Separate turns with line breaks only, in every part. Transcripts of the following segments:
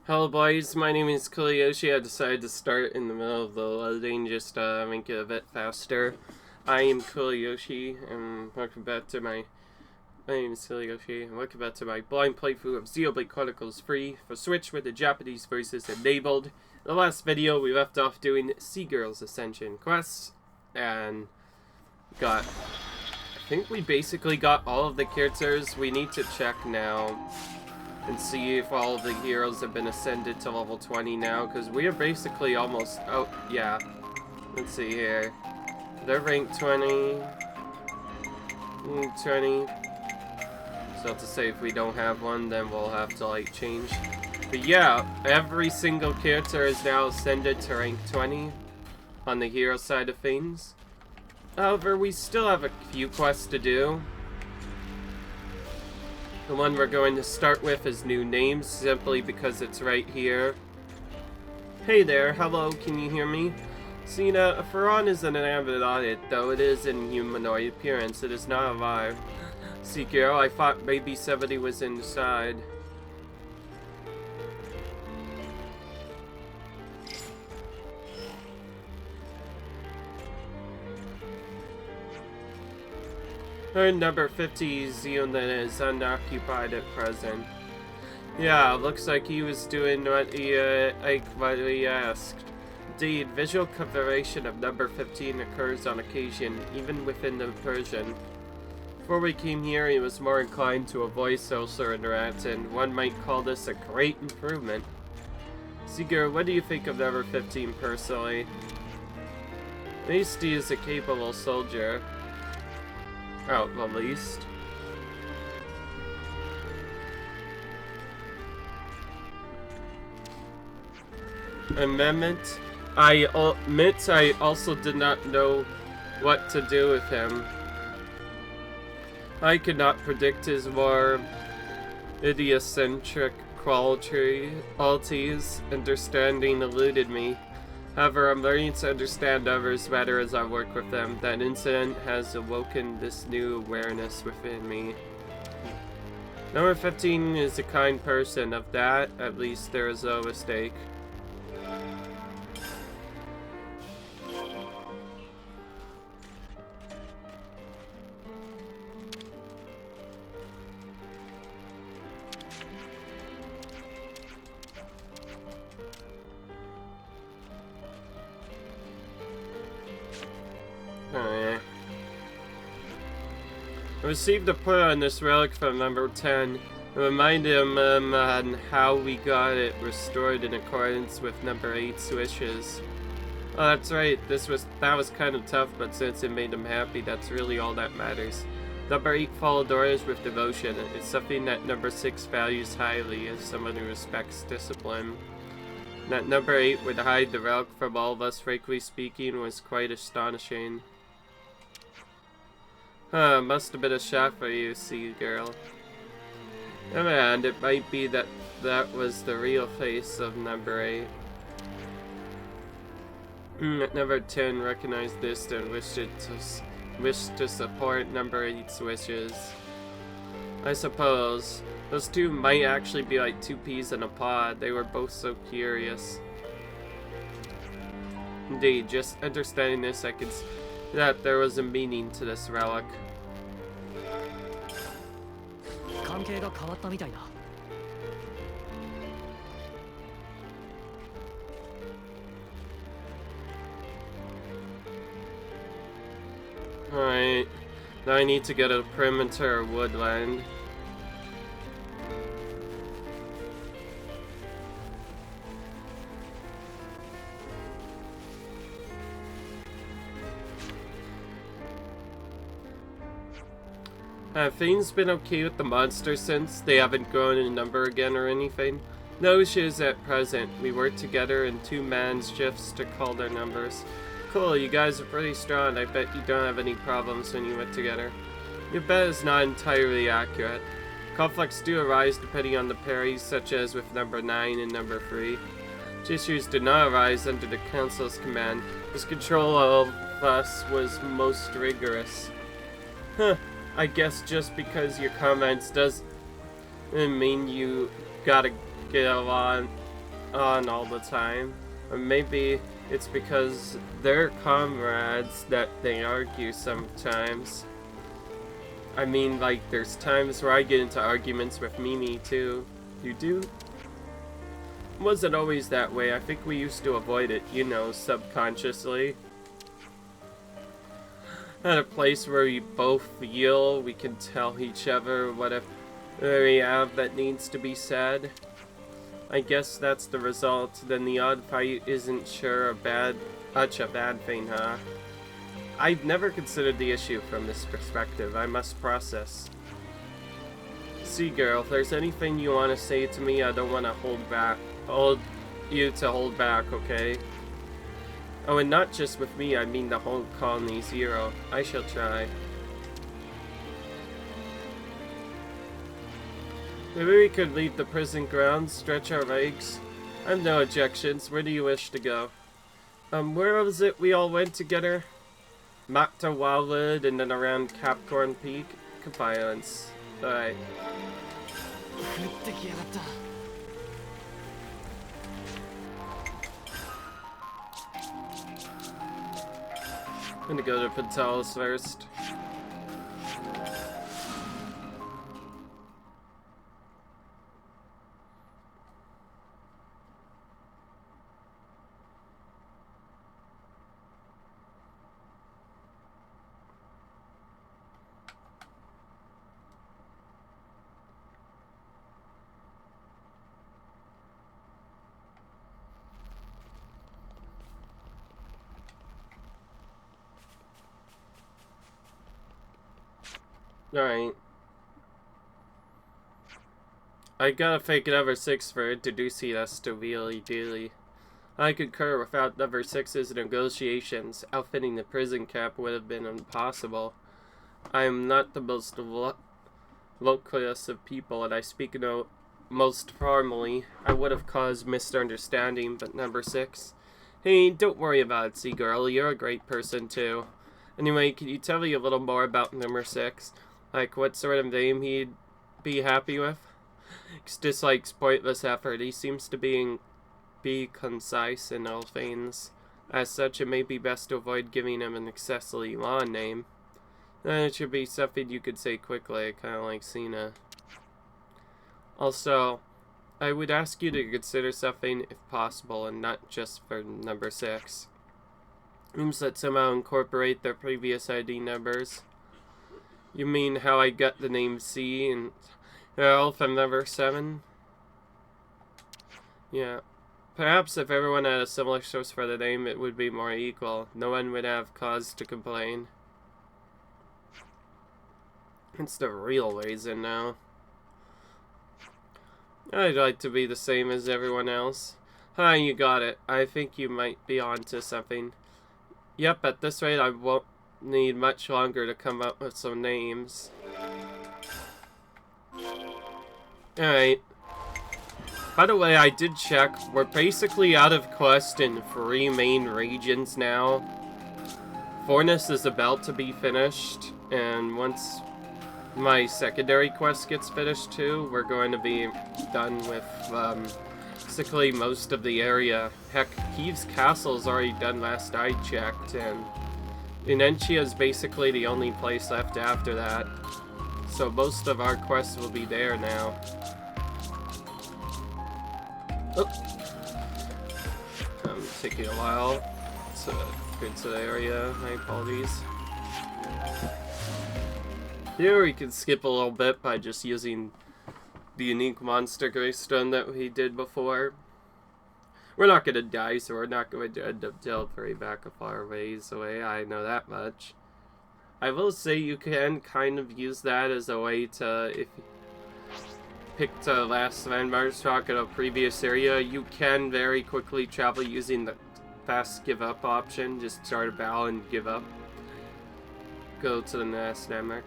Hello boys, my name is Kuliyoshi. I decided to start in the middle of the loading just to make it a bit faster. I am Kuliyoshi and welcome back to my name is Kuliyoshi and welcome back to my blind playthrough of Xenoblade Chronicles free for Switch with the Japanese voices enabled. In the last video we left off doing Sea Girl's Ascension quests and I think we basically got all of the characters. We need to check now and see if all of the heroes have been ascended to level 20 now, because we are basically almost... Oh, yeah. Let's see here. They're ranked 20. 20. So to say if we don't have one, then we'll have to, like, change. But yeah, every single character is now ascended to rank 20 on the hero side of things. However, we still have a few quests to do. The one we're going to start with is new names, simply because it's right here. Hey there, hello, can you hear me? Sina, Faron is an inanimate object, though it is in humanoid appearance. It is not alive. See, girl, I thought maybe somebody was inside. Her number 50 Xenon is unoccupied at present. Yeah, looks like he was doing what he asked. Indeed, visual confirmation of number 15 occurs on occasion, even within the Persian. Before we came here, he was more inclined to avoid social interaction. One might call this a great improvement. Seeger, what do you think of number 15 personally? At least he is a capable soldier. Oh, the least. Amendment. I admit I also did not know what to do with him. I could not predict his more idiocentric qualities. Understanding eluded me. However, I'm learning to understand others better as I work with them. That incident has awoken this new awareness within me. Number 15 is a kind person. Of that, at least, there is no mistake. I received a put on this relic from number 10. It reminded him on how we got it restored in accordance with number 8's wishes. Oh, that's right. That was kind of tough, but since it made him happy, that's really all that matters. Number 8 followed orders with devotion. It's something that number 6 values highly as someone who respects discipline. That number 8 would hide the relic from all of us, frankly speaking, was quite astonishing. Huh, must have been a shock for you, sea girl. And it might be that was the real face of number 8. Number 10 recognized this and wished to support number 8's wishes. I suppose. Those two might actually be like two peas in a pod. They were both so curious. Indeed, just understanding this, I could see that there was a meaning to this relic. Alright, now I need to get a perimeter woodland. Have things been okay with the monsters since? They haven't grown in number again or anything? No issues at present. We work together in two-man shifts to call their numbers. Cool, you guys are pretty strong. I bet you don't have any problems when you work together. Your bet is not entirely accurate. Conflicts do arise depending on the parries, such as with number 9 and number 3. Issues do not arise under the Council's command. His control of us was most rigorous. Huh. I guess just because your comments doesn't mean you gotta get along on all the time. Or maybe it's because they're comrades that they argue sometimes. I mean, like, there's times where I get into arguments with Mimi, too. You do? It wasn't always that way. I think we used to avoid it, you know, subconsciously. At a place where we both feel we can tell each other whatever we have that needs to be said. I guess that's the result. Then the odd fight isn't sure such a bad thing, huh? I've never considered the issue from this perspective. I must process. See, girl, if there's anything you want to say to me, I don't want to hold you to hold back, okay? Oh, and not just with me, I mean the whole colony zero. I shall try. Maybe we could leave the prison grounds, stretch our legs. I have no objections. Where do you wish to go? Where was it we all went together? Makta Wildwood and then around Capcorn Peak? Compliance. Alright. I'm gonna go to Fintasy first. Alright. I gotta fake number 6 for introducing us to Wheelie Dealy. I concur. Without number 6's negotiations, outfitting the prison camp would have been impossible. I am not the most loquacious of people, and I speak no most formally. I would have caused misunderstanding, but number 6... Hey, don't worry about it, Sea-Girl. You're a great person, too. Anyway, can you tell me a little more about number 6? Like, what sort of name he'd be happy with? He dislikes pointless effort. He seems to be concise in all things. As such, it may be best to avoid giving him an excessively long name. Then it should be something you could say quickly, kind of like Cena. Also, I would ask you to consider something, if possible, and not just for number 6. Rooms that somehow incorporate their previous ID numbers. You mean how I got the name C and L from number 7? Yeah. Perhaps if everyone had a similar source for the name, it would be more equal. No one would have cause to complain. It's the real reason now. I'd like to be the same as everyone else. Hi, you got it. I think you might be onto something. Yep, at this rate I won't need much longer to come up with some names. Alright. By the way, I did check. We're basically out of quest in 3 main regions now. Fornus is about to be finished, and once my secondary quest gets finished too, we're going to be done with basically most of the area. Heck, Heaves Castle is already done last I checked, and Inentia is basically the only place left after that. So most of our quests will be there now. Oh. Taking a while to get to the area. My apologies. Here we can skip a little bit by just using the unique monster greystone that we did before. We're not going to die, so we're not going to end up teleporting back a far ways away. I know that much. I will say you can kind of use that as a way to, if you picked a last landmark talk in a previous area, you can very quickly travel using the fast give up option. Just start a battle and give up. Go to the next landmark.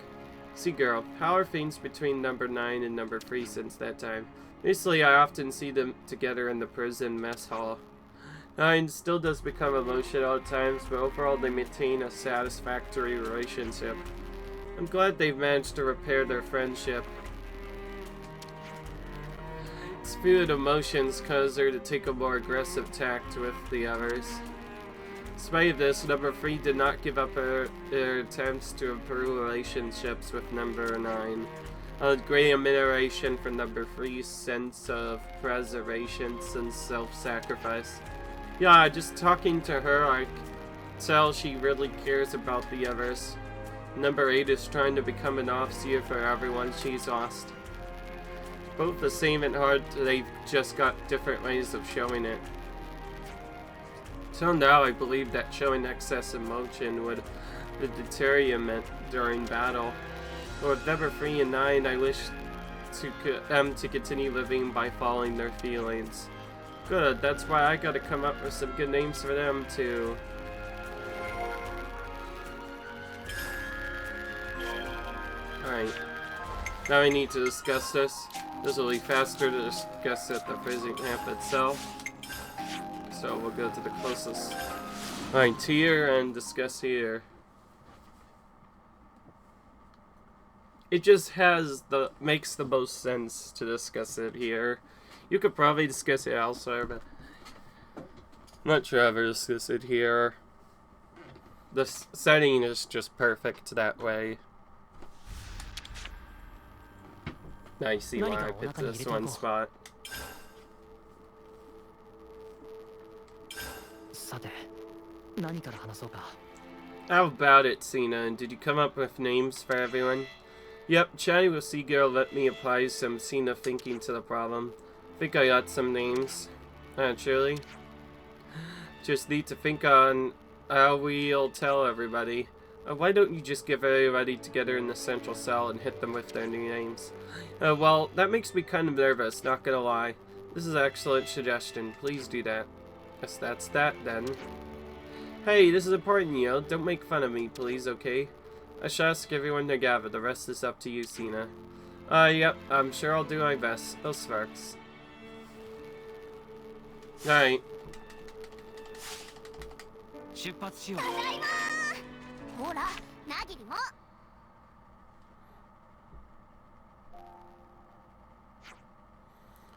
See, girl, how are things between number 9 and number 3 since that time? Recently, I often see them together in the prison mess hall. 9 still does become emotional at times, but overall they maintain a satisfactory relationship. I'm glad they've managed to repair their friendship. It's fluid emotions cause her to take a more aggressive tact with the others. Despite this, number 3 did not give up her attempts to improve relationships with number 9. A great admiration for number 3's sense of preservation and self-sacrifice. Yeah, just talking to her, I can tell she really cares about the others. Number 8 is trying to become an overseer for everyone she's lost. Both the same at heart, they've just got different ways of showing it. Till now, I believe that showing excess emotion would deteriorate during battle. But with number 3 and 9, I wish to continue living by following their feelings. Good, that's why I gotta come up with some good names for them too. Alright. Now I need to discuss this. This will be faster to discuss at the physics map itself. So we'll go to the closest line here and discuss here. It just makes the most sense to discuss it here. You could probably discuss it elsewhere, but I'm not sure I'll ever discuss it here. The setting is just perfect that way. I see why I picked this one spot. How about it, Cena? Did you come up with names for everyone? Yep, chatting with Seagirl let me apply some Cena thinking to the problem. Think I got some names. Actually. Just need to think on how we'll tell everybody. Why don't you just give everybody together in the central cell and hit them with their new names? Well, that makes me kind of nervous, not gonna lie. This is an excellent suggestion. Please do that. Guess that's that, then. Hey, this is important, yo. Don't make fun of me, please, okay? I shall ask everyone to gather. The rest is up to you, Cena. Yep. I'm sure I'll do my best. Those sparks. Alright.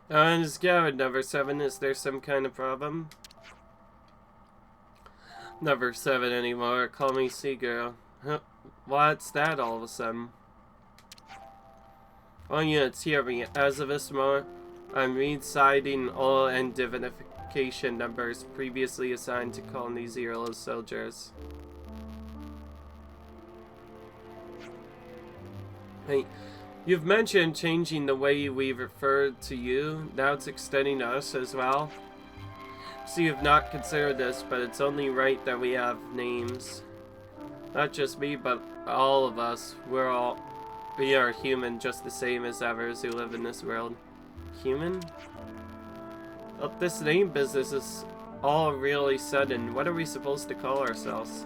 Just gathered, number 7. Is there some kind of problem? Number 7 anymore. Call me Seagirl. Huh. What's that all of a sudden? All units, hear me. As of this moment, I'm reciting all identification numbers previously assigned to Colony Zero's soldiers. Hey, you've mentioned changing the way we referred to you. Now it's extending to us as well. So you've not considered this, but it's only right that we have names. Not just me, but all of us. We are human, just the same as others who live in this world. Human? Well, this name business is all really sudden. What are we supposed to call ourselves?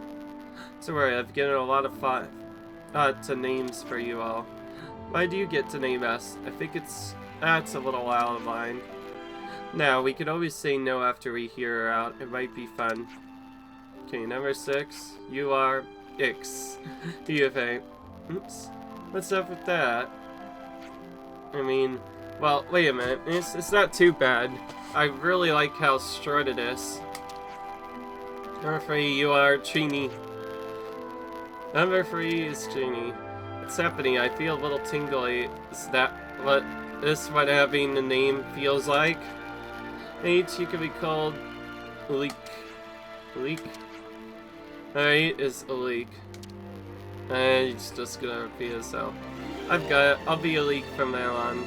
Don't worry, I've given a lot of thought to names for you all. Why do you get to name us? I think it's a little out of line. Now, we could always say no after we hear her out. It might be fun. Okay, number 6. You are X. UFA. Oops. What's up with that? I mean, well, wait a minute. It's not too bad. I really like how short it is. Number 3, you are Chini. Number 3 is Chini. What's happening? I feel a little tingly. Is what having the name feels like? H, you could be called Leek. Leek? Alright, is a leak. And it's just gonna repeat itself. I've got it. I'll be a leak from now on.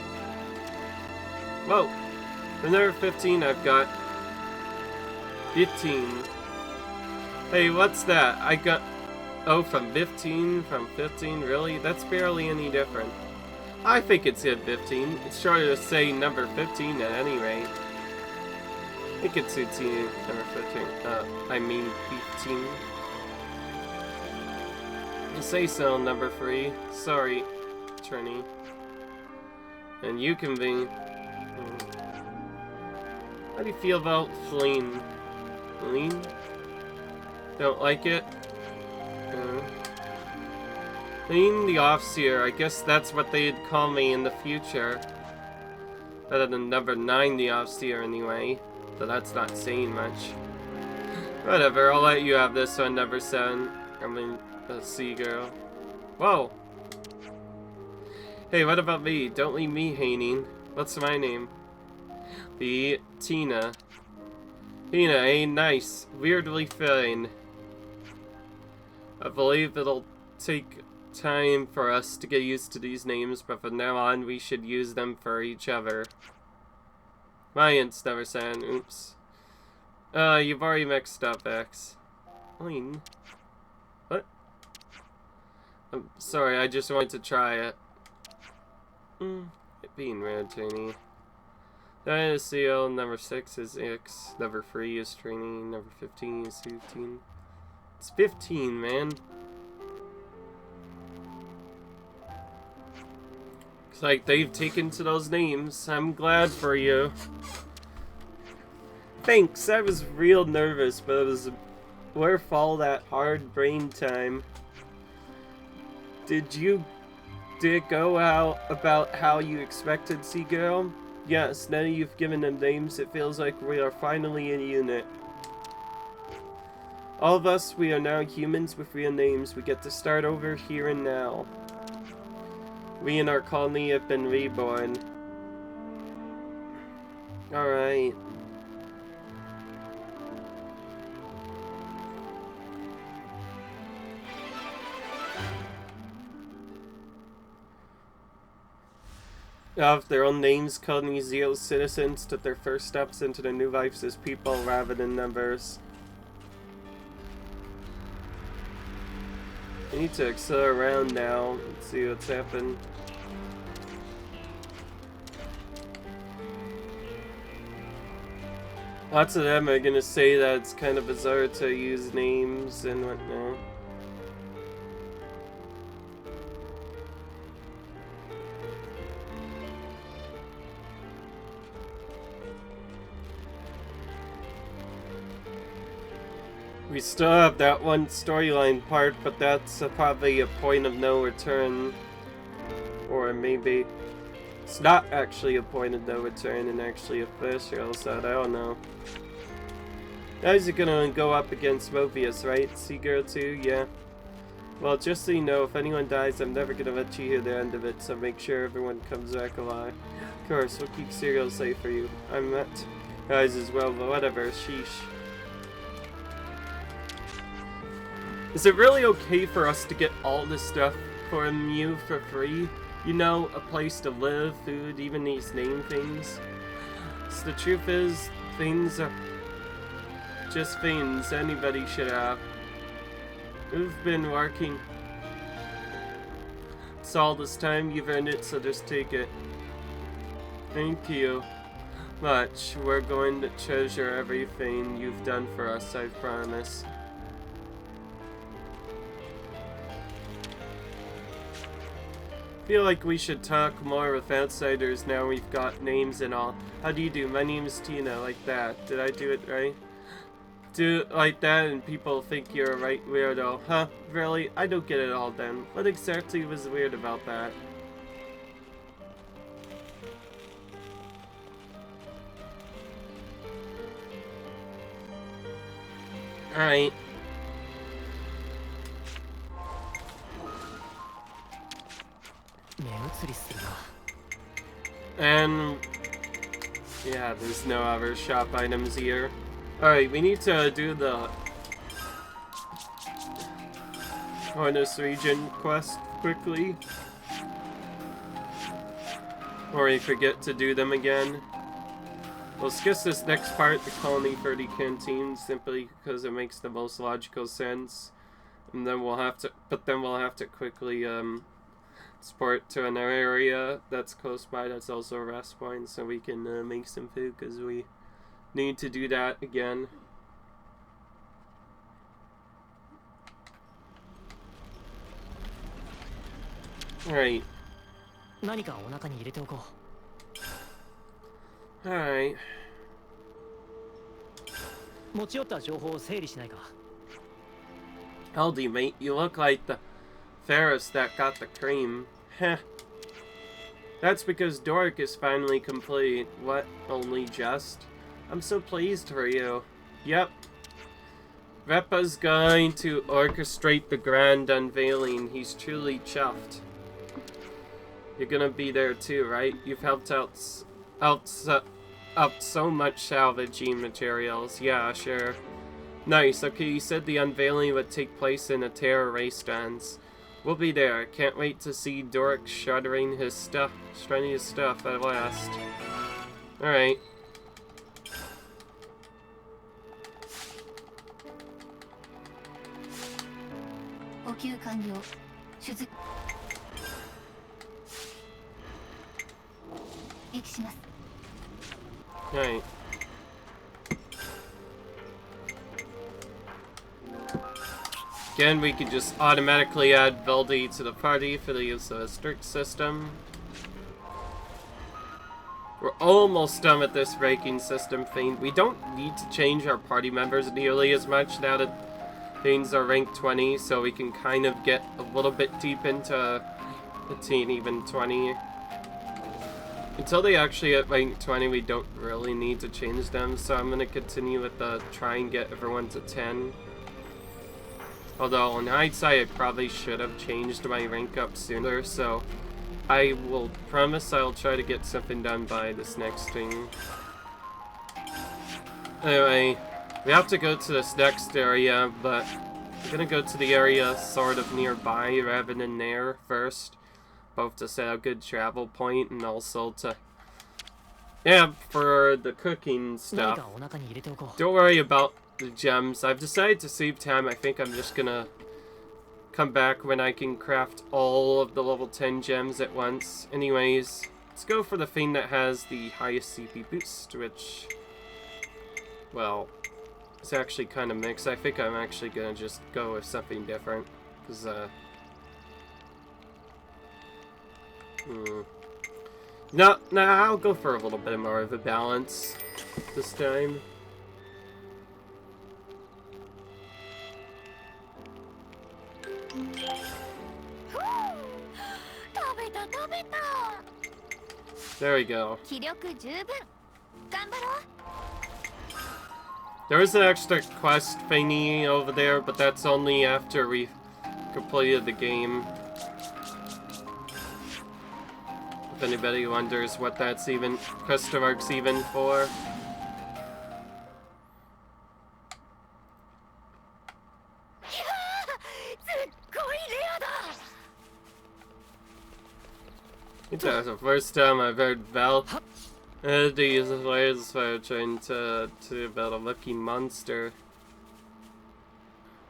Whoa! For number 15, I've got 15. Hey, what's that? I got... Oh, from 15? From 15? Really? That's barely any different. I think it's at 15. It's shorter to say number 15 at any rate. I think it's 15, number 15. I mean 15. You say so, number 3. Sorry, Trini. And you can be... How do you feel about Fleen? Fleen? Don't like it? Fleen the Offseer. I guess that's what they'd call me in the future. Better than number 9, the Offseer, anyway. So that's not saying much. Whatever, I'll let you have this one, number 7. I mean, a Sea-Girl. Whoa! Hey, what about me? Don't leave me hanging. What's my name? The Tina. Tina, eh? Nice. Weirdly fitting. I believe it'll take time for us to get used to these names, but from now on we should use them for each other. Mayans never said. Oops. You've already mixed up, X. Fine. What? I'm sorry, I just wanted to try it. It being red, Tiny. 9 is CL, number 6 is X, number 3 is training, number 15 is 15. It's 15, man. It's like they've taken to those names. I'm glad for you. Thanks, I was real nervous, but it was worth all that hard brain time. Did it go out about how you expected, Sea-Girl? Yes, now that you've given them names, it feels like we are finally a unit. All of us, we are now humans with real names. We get to start over here and now. We and our colony have been reborn. Alright. Of their own names, colony Zeal citizens took their first steps into their new lives as people rather than numbers. I need to accelerate around now and see what's happened. Lots of them are gonna say that it's kind of bizarre to use names and whatnot. We still have that one storyline part, but that's probably a point of no return. Or maybe it's not actually a point of no return and actually official, so I don't know. Now he's gonna go up against Mobius, right? Sea-Girl too? Yeah. Well, just so you know, if anyone dies, I'm never gonna let you hear the end of it, so make sure everyone comes back alive. Of course, we'll keep Serial safe for you. I'm not guys as well, but whatever, sheesh. Is it really okay for us to get all this stuff from you for free? You know, a place to live, food, even these name things. So the truth is, things are just things anybody should have. We've been working. It's all this time, you've earned it, so just take it. Thank you much. We're going to treasure everything you've done for us, I promise. Feel like we should talk more with outsiders now we've got names and all. How do you do? My name is Tina, like that. Did I do it right? Do it like that and people think you're a right weirdo. Huh? Really? I don't get it all then. What exactly was weird about that? Alright. And yeah, there's no other shop items here. Alright, we need to do the Harness Region quest quickly. Or we forget to do them again. We'll skip this next part, the Colony 30 Canteen, simply because it makes the most logical sense. And then we'll have to quickly sport to another area that's close by that's also a rest point, so we can make some food, because we need to do that again. Alright. Alright. Howdy, mate. You look like the Ferris that got the cream. Heh. That's because Dorrick is finally complete. What? Only just? I'm so pleased for you. Yep. Repa's going to orchestrate the grand unveiling. He's truly chuffed. You're gonna be there too, right? You've helped out so much salvaging materials. Yeah, sure. Nice. Okay, you said the unveiling would take place in a terror race dance. We'll be there. Can't wait to see Dorrick shredding his stuff at last. Alright. Alright. Again, we can just automatically add Veldy to the party for the use of a strict system. We're almost done with this ranking system thing. We don't need to change our party members nearly as much now that things are ranked 20, so we can kind of get a little bit deep into the teen, even 20. Until they actually hit rank 20, we don't really need to change them, so I'm going to continue with the try and get everyone to 10. Although, in hindsight, I probably should have changed my rank up sooner, so I will promise I'll try to get something done by this next thing. Anyway, we have to go to this next area, but I'm gonna go to the area sort of nearby rather than there first. Both to set a good travel point and also to... yeah, for the cooking stuff. Don't worry about the gems. I've decided to save time. I think I'm just gonna come back when I can craft all of the level 10 gems at once. Anyways, let's go for the thing that has the highest CP boost, which, well, it's actually kind of mixed. I think I'm actually gonna just go with something different, because no, I'll go for a little bit more of a balance this time. There we go. There is an extra quest thingy over there, but that's only after we completed the game. If anybody wonders what that's even, question mark's even for. I think that's the first time I've heard Val use his ways for trying to build a looking monster.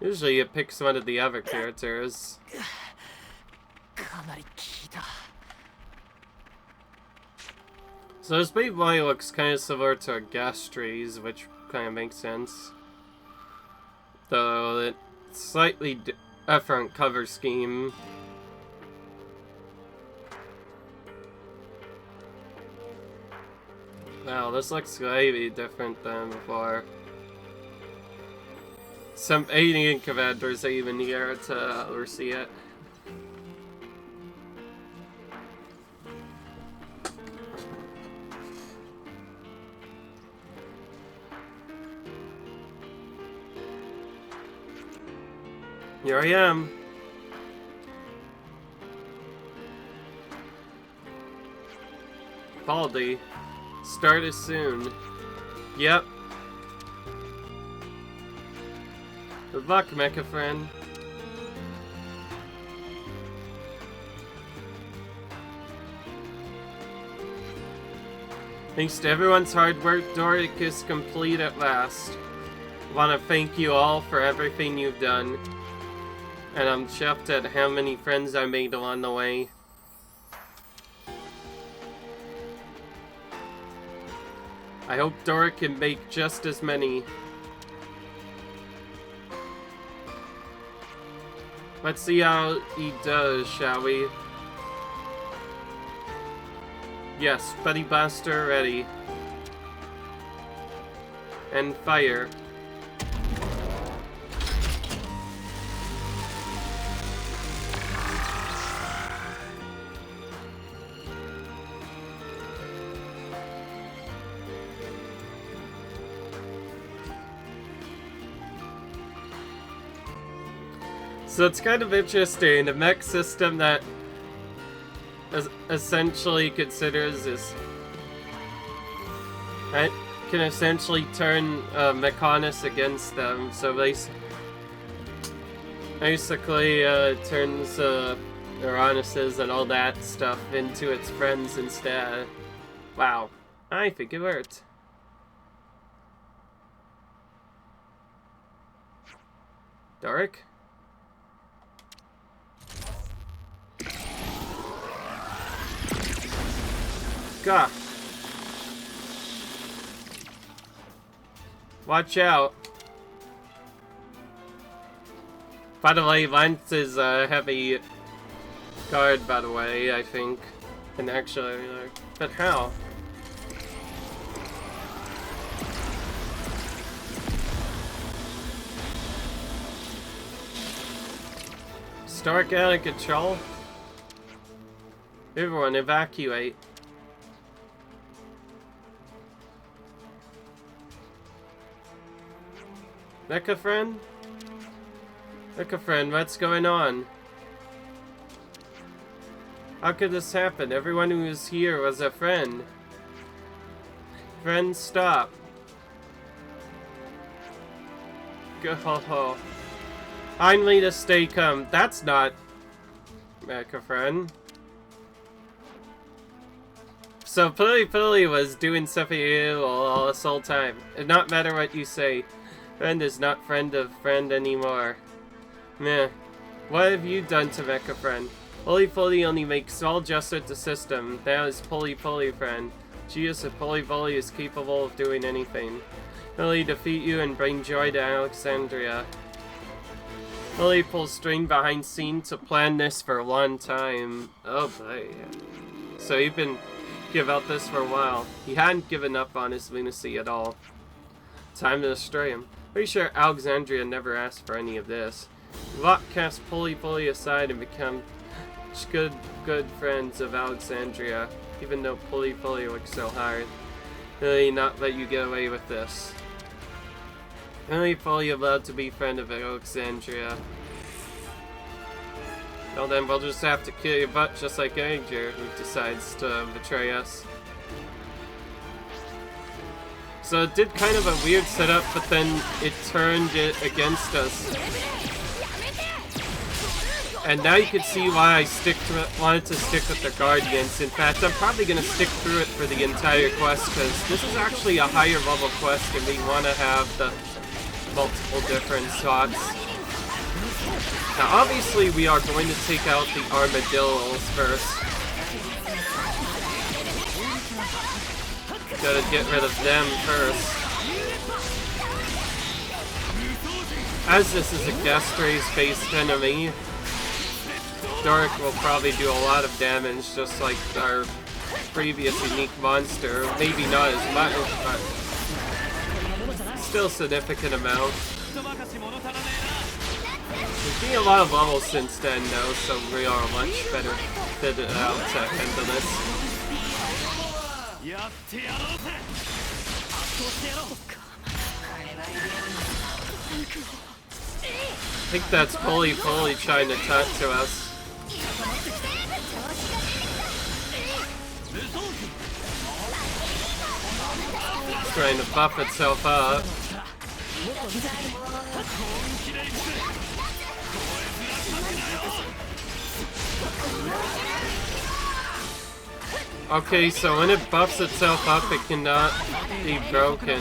Usually it picks one of the other characters. So this big boy looks kind of similar to a Gastries, which kind of makes sense. Though it's slightly different cover scheme. Wow, this looks slightly different than before. Some alien commanders are even here to oversee it. Here I am. Baldy. Start as soon. Yep. Good luck, Mecha friend. Thanks to everyone's hard work, Dorrick is complete at last. I want to thank you all for everything you've done. And I'm chuffed at how many friends I made along the way. I hope Dorrick can make just as many. Let's see how he does, shall we? Yes, Buddy Blaster ready. And fire. So it's kind of interesting, a mech system that essentially considers this, right, can essentially turn Mechonis against them. So basically turns Uranus's and all that stuff into its friends instead. Wow, I think it worked. Dorrick? Gah. Watch out. By the way, Lance is a heavy guard, by the way, I think. And actually, but how? Stark out of control? Everyone evacuate. Mecha friend? Mecha friend, what's going on? How could this happen? Everyone who was here was a friend. Friend, stop. Go ho ho. Finally the stay come. That's not Mecha friend. So Pili was doing something illegal all this whole time. It not matter what you say. Friend is not friend of friend anymore. Meh. What have you done to Mecha friend? Pili only makes small adjustment to system. That is Pili friend. Genius if Pili is capable of doing anything. Pili defeat you and bring joy to Alexandria. Pili pulls string behind scene to plan this for a long time. Oh boy. So you've been give out this for a while. He hadn't given up on his lunacy at all. Time to destroy him. Pretty sure Alexandria never asked for any of this. Lot cast Pili aside and become good friends of Alexandria, even though Pili worked so hard. Really not let you get away with this. Pili allowed to be friend of Alexandria. Well then, we'll just have to kill your butt just like Anger, who decides to betray us. So it did kind of a weird setup, but then it turned it against us. And now you can see why I wanted to stick with the Guardians. In fact, I'm probably going to stick through it for the entire quest, because this is actually a higher level quest and we want to have the multiple different slots. Now obviously we are going to take out the armadillos first. Gotta get rid of them first. As this is a guest race-based enemy, Dorrick will probably do a lot of damage, just like our previous unique monster. Maybe not as much, but still significant amount. We've seen a lot of levels since then, though, so we are much better fitted out to handle this. I think that's Pili trying to talk to us. It's trying to buff itself up. Okay, so when it buffs itself up, it cannot be broken.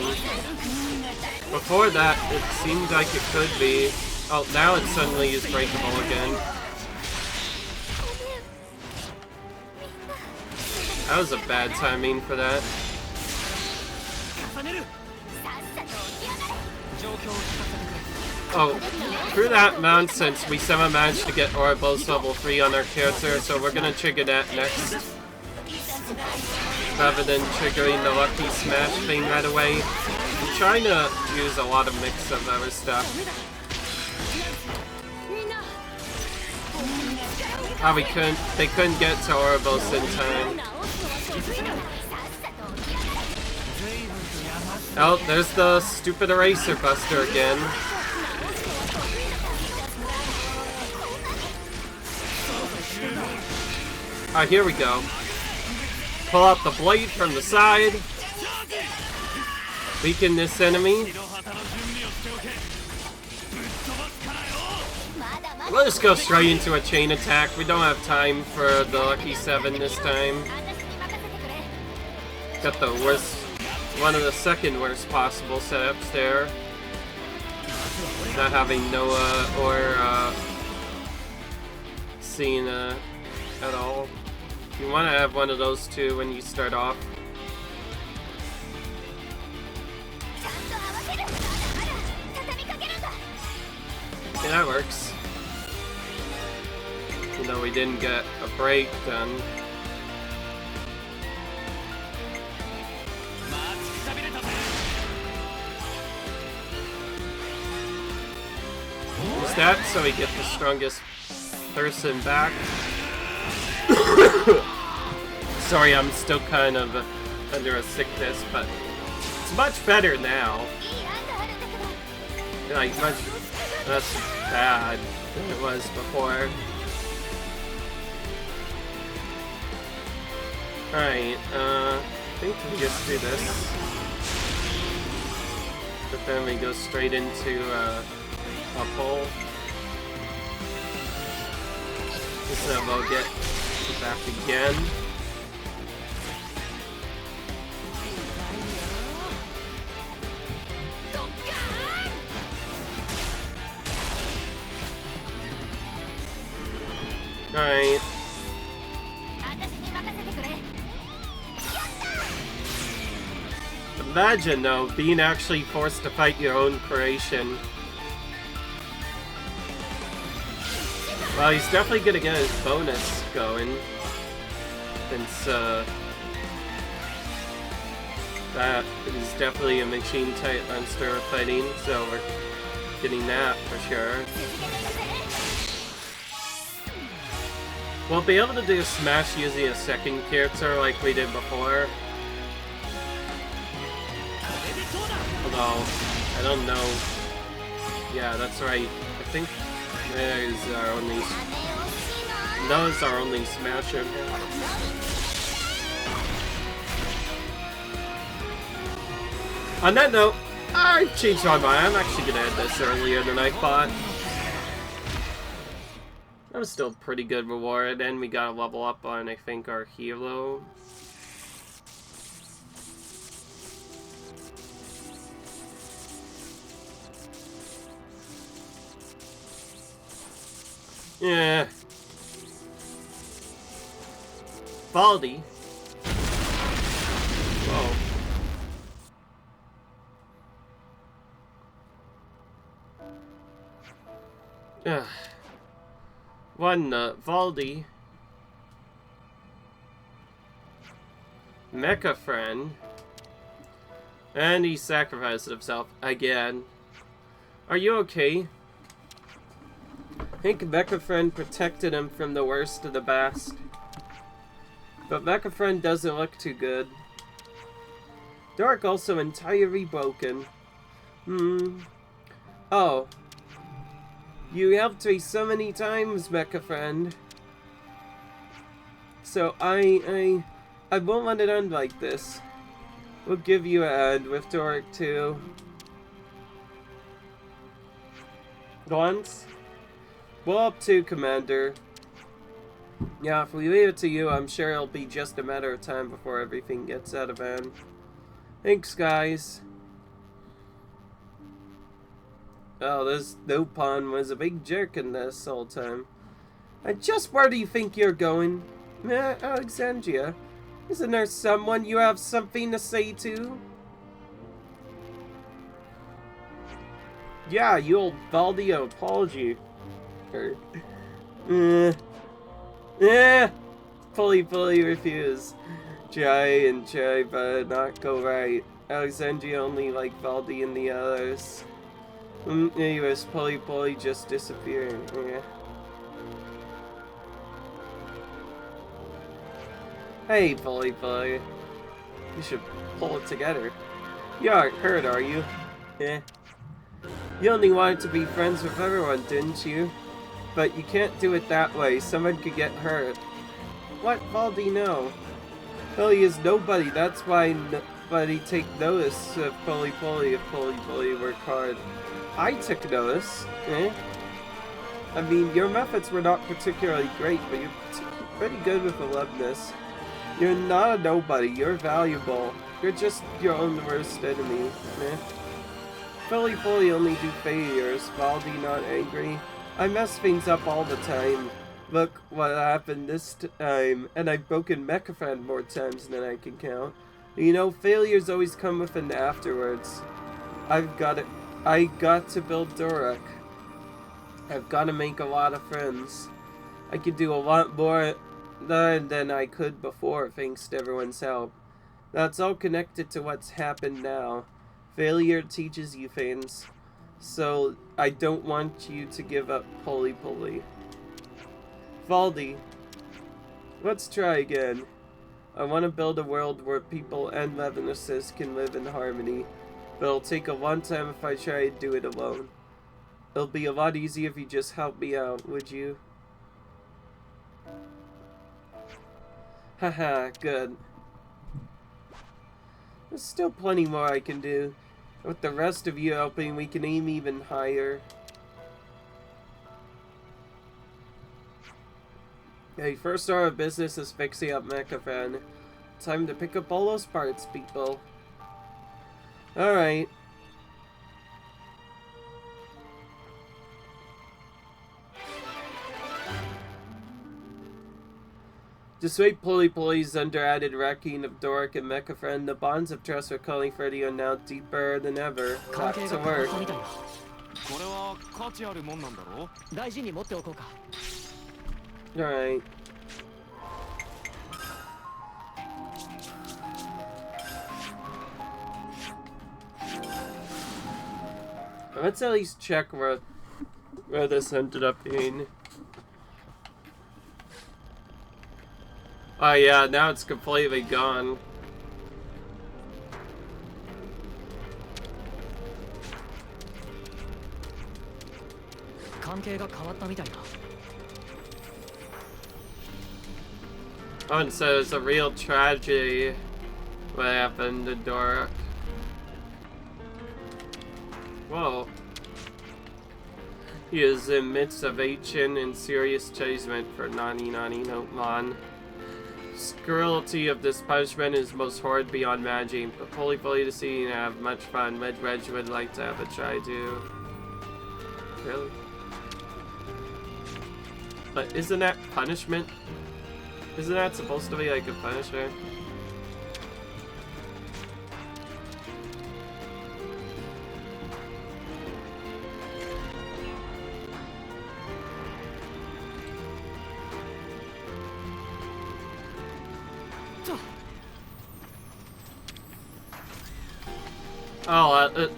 Before that, it seemed like it could be. Oh, now it suddenly is breakable again. That was a bad timing for that. Oh, through that nonsense, we somehow managed to get Ouroboros level 3 on our character, so we're gonna trigger that next. Rather than triggering the Lucky Smash thing right away. I'm trying to use a lot of mix of other stuff. Oh, they couldn't get to Ouroboros in time. Oh, there's the stupid Eraser Buster again. Alright, here we go. Pull out the blade from the side. Weaken this enemy. We'll just go straight into a chain attack. We don't have time for the Lucky 7 this time. Got the worst, one of the second worst possible setups there. Not having Noah or Cena at all. You want to have one of those two when you start off. Yeah, that works. You know, we didn't get a break done. Use that so we get the strongest person back. Sorry, I'm still kind of under a sickness, but it's much better now. Like, much less bad than it was before. Alright, I think we just do this. But then we go straight into a pole. Just then we'll get back again. Alright. Imagine, though, being actually forced to fight your own creation. Well, he's definitely gonna get his bonus going. Since, that is definitely a machine-type monster we're fighting, so we're getting that for sure. We'll be able to do a smash using a second character like we did before. Although, I don't know. Yeah, that's right. I think those are only smasher. On that note, I changed my mind. I'm actually gonna end this earlier than I thought. That was still a pretty good reward, and we got a level up on, I think, our hero. Yeah. Baldi. Whoa. Yeah. One Valdi. Mecha friend. And he sacrificed himself again. Are you okay? I think Mecha friend protected him from the worst of the best. But Mecha friend doesn't look too good. Dorrick also entirely broken. Oh. You helped me so many times, Mecha friend. So I won't let it end like this. We'll give you a hand with Dorrick too. Once? Well, up to Commander. Yeah, if we leave it to you, I'm sure it'll be just a matter of time before everything gets out of hand. Thanks, guys. Oh, this Nopon was a big jerk in this whole time. And just where do you think you're going? Alexandria. Isn't there someone you have something to say to? Yeah, you old baldy apology. Fully refuse. Try and try, but not go right. Alexandria only like Baldi and the others. He was fully just disappearing. Yeah. Hey, fully. You should pull it together. You aren't hurt, are you? Yeah. You only wanted to be friends with everyone, didn't you? But you can't do it that way. Someone could get hurt. What Valdi no? Well, he is nobody. That's why nobody take notice of Poly Poly if Poly Poly work hard. I took notice, eh? I mean, your methods were not particularly great, but you're pretty good with alumnus. You're not a nobody. You're valuable. You're just your own worst enemy, eh? Poly Poly only do failures. Valdi not angry. I mess things up all the time. Look what happened this time, and I've broken Mechafan more times than I can count. You know, failures always come with an afterwards. I got to build Dorrick. I've got to make a lot of friends. I could do a lot more than I could before, thanks to everyone's help. That's all connected to what's happened now. Failure teaches you things, so I don't want you to give up Poly Poly. Valdi, let's try again. I want to build a world where people and Levinuses can live in harmony, but it'll take a long time if I try to do it alone. It'll be a lot easier if you just help me out, would you? Haha, good. There's still plenty more I can do. With the rest of you helping, we can aim even higher. Hey, first order of business is fixing up Mechafan. Time to pick up all those parts, people. Alright. Despite Poly Poly's under-added wrecking of Dorrick and Mechafan, the bonds of trust with Cully Freddy are now deeper than ever. Back to work. Alright. Let's at least check where this ended up being. Oh yeah, now it's completely gone. Oh, and so it's a real tragedy what happened to Dorrick. Whoa. He is in midst of ancient and serious chastisement for Nani no Man. Cruelty of this punishment is most horrid beyond imagining, but Poly Poly to see and have much fun. Reg would like to have a try too. Really? But isn't that punishment? Isn't that supposed to be like a punishment?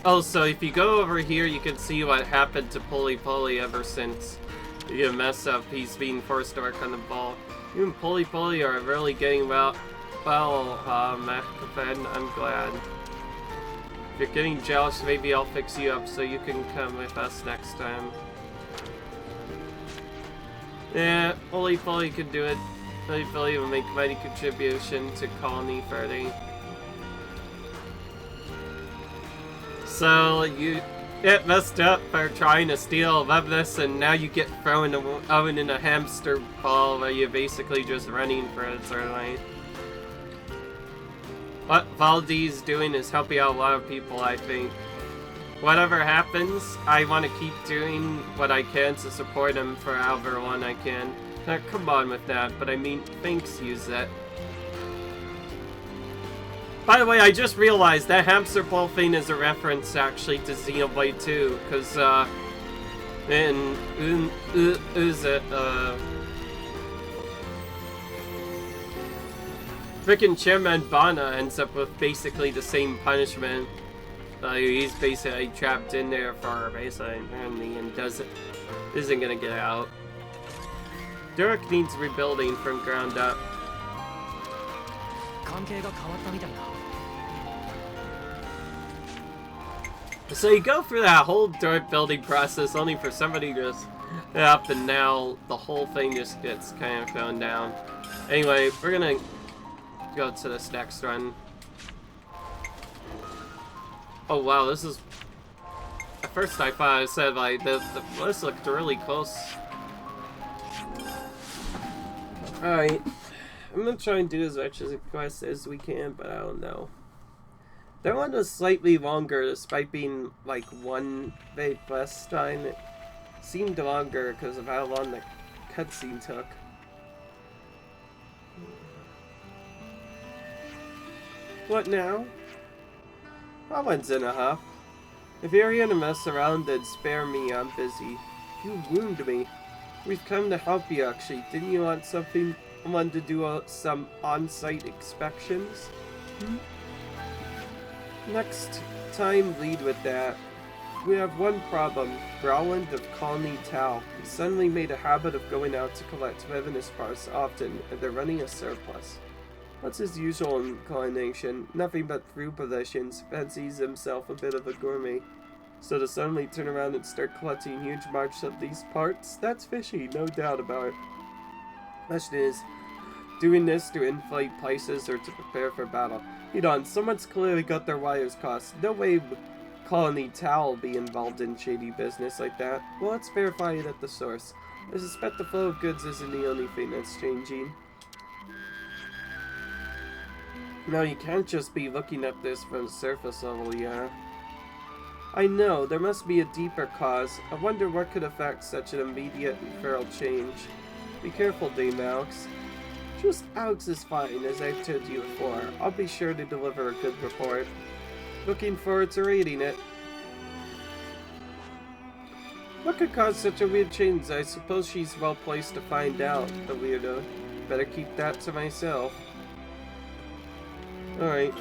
Oh, so if you go over here, you can see what happened to Poly Poly ever since you mess up. He's being forced to work on the ball. You and Poly Poly are really getting well, Mechafan, I'm glad. If you're getting jealous, maybe I'll fix you up so you can come with us next time. Yeah, Poly Poly can do it. Poly Poly will make a mighty contribution to Colony 30. So you get messed up for trying to steal Levinas, and now you get thrown in a hamster ball where you're basically just running for it, certainly. What Valdi's doing is helping out a lot of people, I think. Whatever happens, I want to keep doing what I can to support him for however long I can. Now, come on with that, but I mean, thanks, use that. By the way, I just realized that hamster ball thing is a reference actually to Xenoblade 2, because in frickin' Chairman Bana ends up with basically the same punishment. He's basically trapped in there for basically eternity and isn't gonna get out. Dorrick needs rebuilding from ground up. So you go through that whole Dorrick building process only for somebody to just up, and now the whole thing just gets kind of thrown down. Anyway, we're gonna go to this next run. Oh wow, this is... At first I thought I said, like, this looked really close. Alright. I'm gonna try and do as much as a quest as we can, but I don't know. That one was slightly longer, despite being, like, one big quest time. It seemed longer because of how long the cutscene took. What now? That one's in a huff. If you're here to mess around, then spare me, I'm busy. You wound me. We've come to help you, actually. Didn't you want someone to do some on-site inspections? Next time, lead with that. We have one problem. Growland of Colony Tau. He suddenly made a habit of going out to collect revenue parts often, and they're running a surplus. What's his usual inclination? Nothing but fruit possessions. Fancies himself a bit of a gourmet. So to suddenly turn around and start collecting huge amounts of these parts? That's fishy, no doubt about it. Question is, doing this to inflate prices or to prepare for battle? Hold on, someone's clearly got their wires crossed. No way Colony Tau will be involved in shady business like that. Well, let's verify it at the source. I suspect the flow of goods isn't the only thing that's changing. No, you can't just be looking at this from surface level, yeah. I know, there must be a deeper cause. I wonder what could affect such an immediate and feral change. Be careful, Dame Alex. Just Alex is fine, as I've told you before. I'll be sure to deliver a good report. Looking forward to reading it. What could cause such a weird change? I suppose she's well placed to find out, the weirdo. Better keep that to myself. Alright.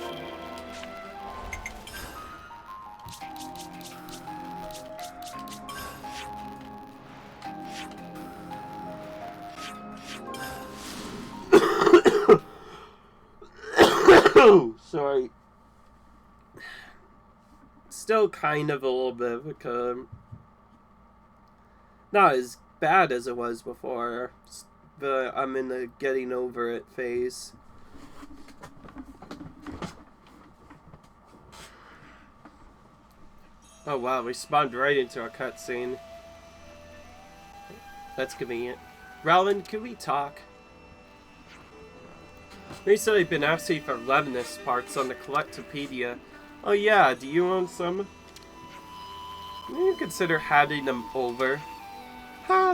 Sorry. Still kind of a little bit of a not as bad as it was before, but I'm in the getting over it phase. Oh wow, we spawned right into a cutscene. That's convenient. Roland, can we talk? Recently I've been asking for Levinus parts on the Collectopedia. Oh yeah, do you own some? Will you consider handing them over?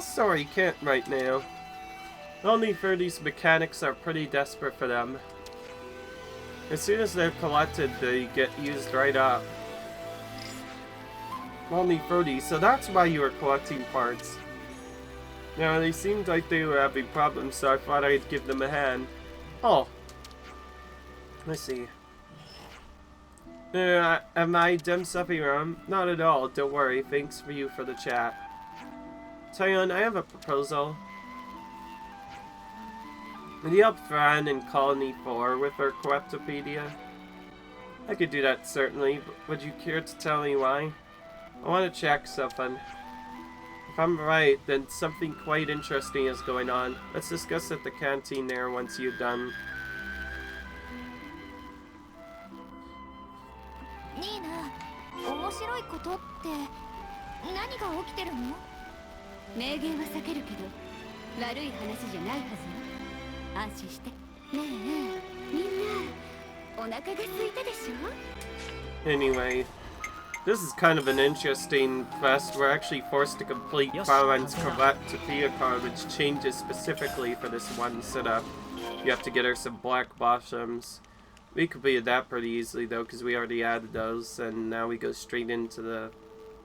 Sorry, can't right now. Only for these mechanics are pretty desperate for them. As soon as they're collected, they get used right up. Only 30, so that's why you were collecting parts. Now, they seemed like they were having problems, so I thought I'd give them a hand. Oh. Let's see. Am I done something wrong? Not at all, don't worry. Thanks for you for the chat. Tyon, I have a proposal. Would you help Fran in Colony 4 with her Collectopedia? I could do that, certainly. Would you care to tell me why? I want to check something. If I'm right, then something quite interesting is going on. Let's discuss at the canteen there once you're done.
Nina, 面白いことって何が起きてるの？明言は避けるけど、悪い話じゃないはずよ。安心して。ねえ、みんなお腹が空いたでしょ？
Anyway, this is kind of an interesting quest. We're actually forced to complete Farland's Collectopedia card, which changes specifically for this one setup. You have to get her some black blossoms. We completed that pretty easily though, because we already added those, and now we go straight into the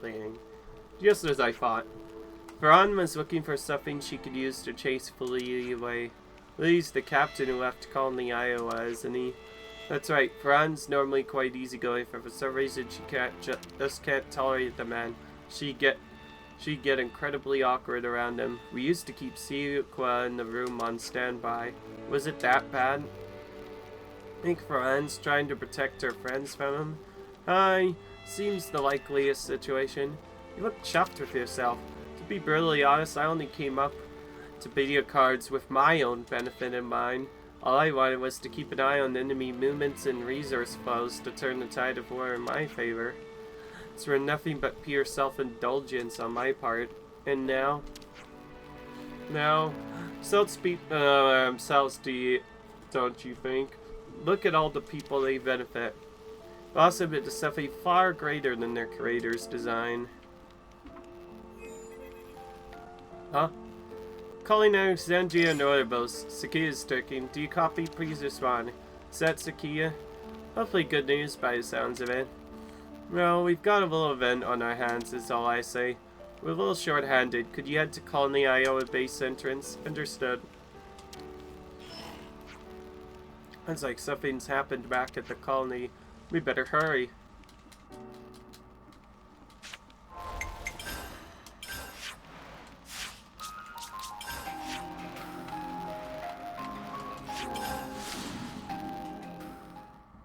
thing. Just as I thought. Faran was looking for something she could use to chase Flea away. Lee's the captain who left Colony Iowa, isn't he? That's right, Faran's normally quite easygoing, but for some reason she just can't tolerate the man. She'd get incredibly awkward around him. We used to keep Siuqua in the room on standby. Was it that bad? I think Faran's trying to protect her friends from him. Seems the likeliest situation. You look chuffed with yourself. To be brutally honest, I only came up to video cards with my own benefit in mind. All I wanted was to keep an eye on enemy movements and resource flows to turn the tide of war in my favor. It's were nothing but pure self-indulgence on my part. And now, self speak themselves to you, don't you think? Look at all the people they benefit. Also, but to something far greater than their creator's design. Huh? Calling Alexandria Notables. Sakia's talking. Do you copy? Please respond. Is that Sakia? Hopefully good news by the sounds of it. Well, we've got a little event on our hands, is all I say. We're a little short-handed. Could you head to Colony Iowa base entrance? Understood. Sounds like something's happened back at the colony. We better hurry.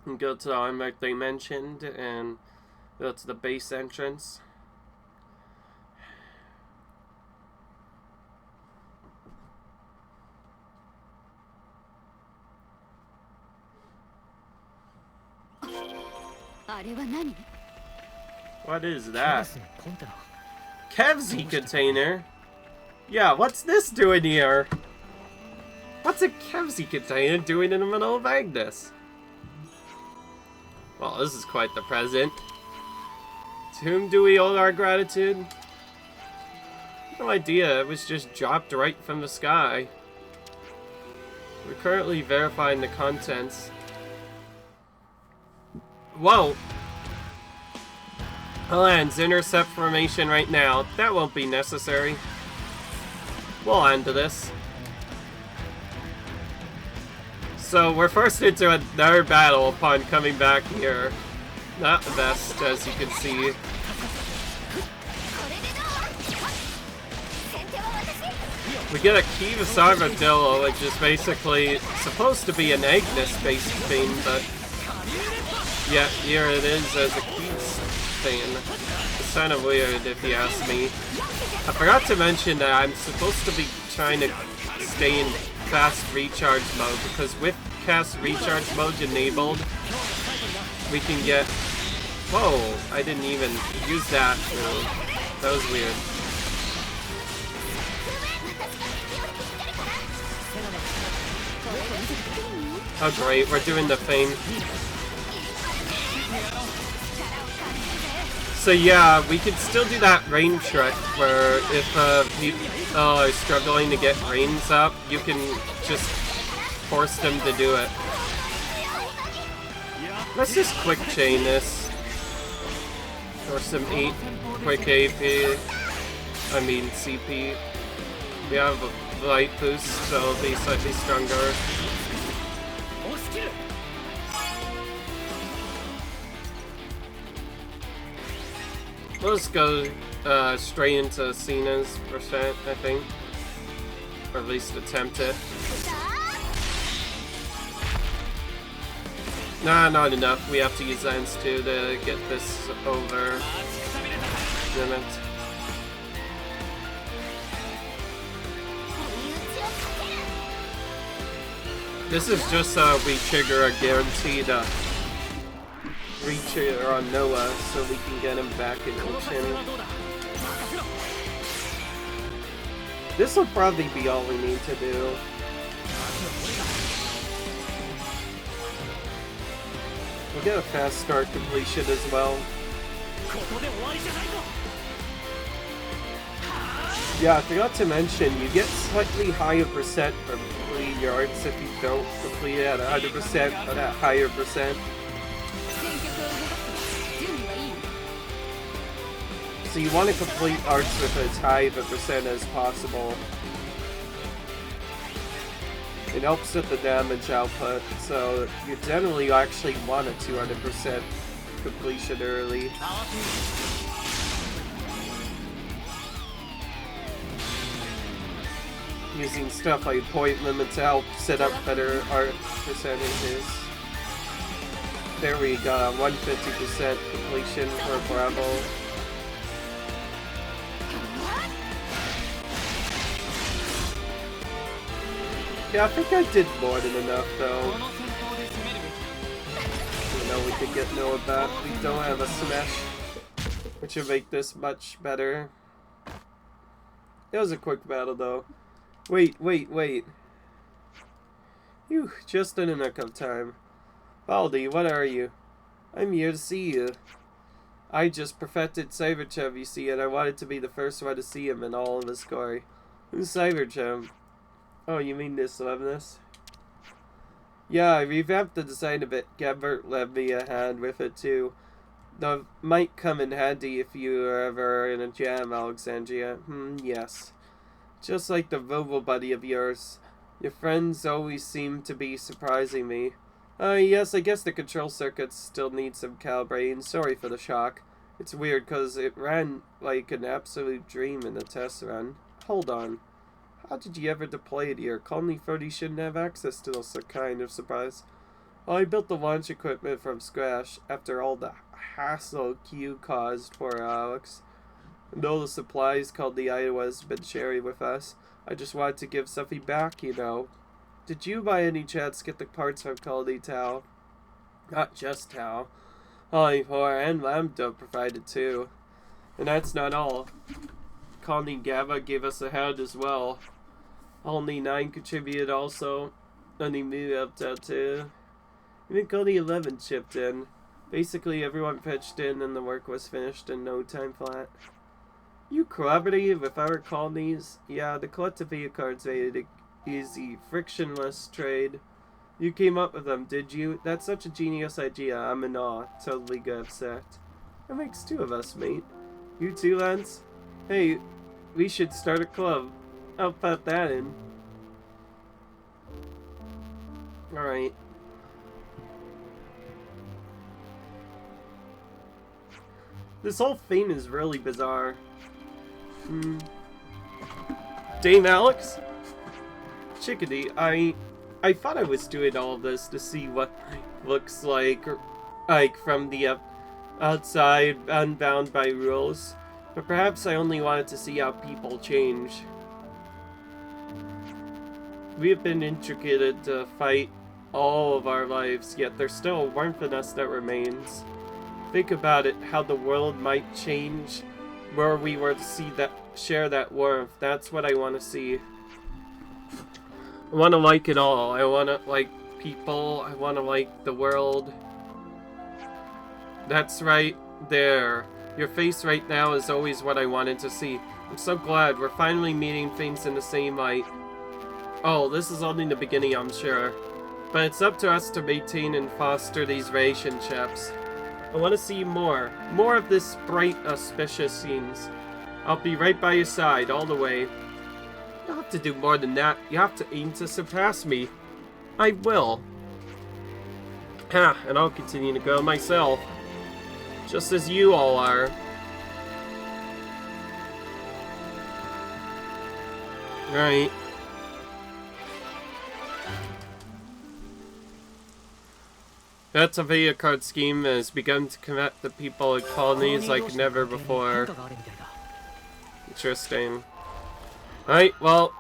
And go to the arm like they mentioned, and go to the base entrance. What is that? Kevzy container? Yeah, what's this doing here? What's a Kevzy container doing in the middle of Agnes? Well, this is quite the present. To whom do we owe our gratitude? No idea, it was just dropped right from the sky. We're currently verifying the contents. Whoa! Lands, intercept formation right now. That won't be necessary. We'll end this. So we're forced into another battle upon coming back here. Not the best, as you can see. We get a Kivas Armadillo, which is basically supposed to be an Agnes-based thing, but yeah, here it is as a Keys thing. It's kind of weird if you ask me. I forgot to mention that I'm supposed to be trying to stay in fast recharge mode, because with fast recharge mode enabled, we can get... Whoa, I didn't even use that. That was weird. Oh great, we're doing the thing. So yeah, we could still do that rain trick where if people are struggling to get rains up, you can just force them to do it. Let's just quick chain this. Or some 8 quick AP. I mean CP. We have a light boost, so it'll be slightly stronger. Let's go straight into Cena's percent, I think. Or at least attempt it. Nah, not enough. We have to use Lens 2 to get this over. Damn it. This is just so we trigger a guaranteed re-trigger on Noah so we can get him back in action. This will probably be all we need to do. We'll get a fast start completion as well. Yeah, I forgot to mention, you get slightly higher percent from complete yards if you don't complete it at 100% or that higher percent. So you want to complete arts with as high of a percent as possible. It helps with the damage output, so you generally actually want a 200% completion early. Using stuff like point limit to help set up better art percentages. There we go, 150% completion for Bravo. Yeah, I think I did more than enough, though. You know, we could get Noah back. We don't have a smash, which would make this much better. It was a quick battle, though. Wait. Phew, just in a nick of time. Baldi, what are you? I'm here to see you. I just perfected Cyberchem, you see, and I wanted to be the first one to see him in all of his glory. Who's Cyberchem? Oh, you mean this Levinus? Yeah, I revamped the design a bit. Gambert lent me a hand with it too. That might come in handy if you are ever in a jam, Alexandria. Yes. Just like the Vovo buddy of yours. Your friends always seem to be surprising me. Yes, I guess the control circuits still need some calibrating. Sorry for the shock. It's weird because it ran like an absolute dream in the test run. Hold on. How did you ever deploy it here? Colony 30 shouldn't have access to those kind of surprise. Oh, I built the launch equipment from scratch after all the hassle Q caused for Alex. And all the supplies called the Iowa's been sharing with us. I just wanted to give something back, you know. Did you by any chance get the parts from Colony Tau? Not just Tau. Colony 4 and Lambda provided too. And that's not all. Colony Gamma gave us a hand as well. Colony 9 contributed also. Colony Mu helped out too. Even Colony 11 chipped in. Basically everyone pitched in and the work was finished in no time flat. You collaborated with our colonies? Yeah, the collective cards made it easy, frictionless trade. You came up with them, did you? That's such a genius idea. I'm in awe. Totally get upset. That makes two of us, mate. You too, Lance? Hey, we should start a club. I'll put that in. Alright. This whole thing is really bizarre. Dame Alex? Chickadee, I thought I was doing all of this to see what looks like from the outside, unbound by rules. But perhaps I only wanted to see how people change. We have been intricated to fight all of our lives, yet there's still a warmth in us that remains. Think about it, how the world might change where we were to see that, share that warmth. That's what I want to see. I want to like it all. I want to like people. I want to like the world. That's right there. Your face right now is always what I wanted to see. I'm so glad we're finally meeting things in the same light. Oh, this is only the beginning, I'm sure. But it's up to us to maintain and foster these relationships. I want to see more. More of this bright, auspicious scenes. I'll be right by your side, all the way. You don't have to do more than that. You have to aim to surpass me. I will. And I'll continue to go myself. Just as you all are. Right. That's a video card scheme that has begun to connect the people in colonies like never before. Interesting. Alright, well,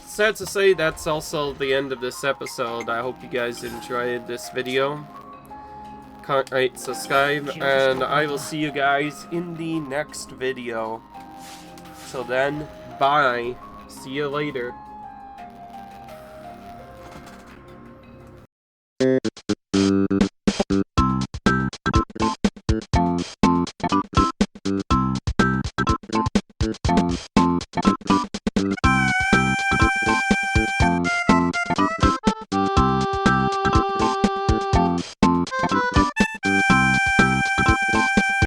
sad to say that's also the end of this episode. I hope you guys enjoyed this video. Rate, subscribe, and I will see you guys in the next video. Till then, bye. See you later.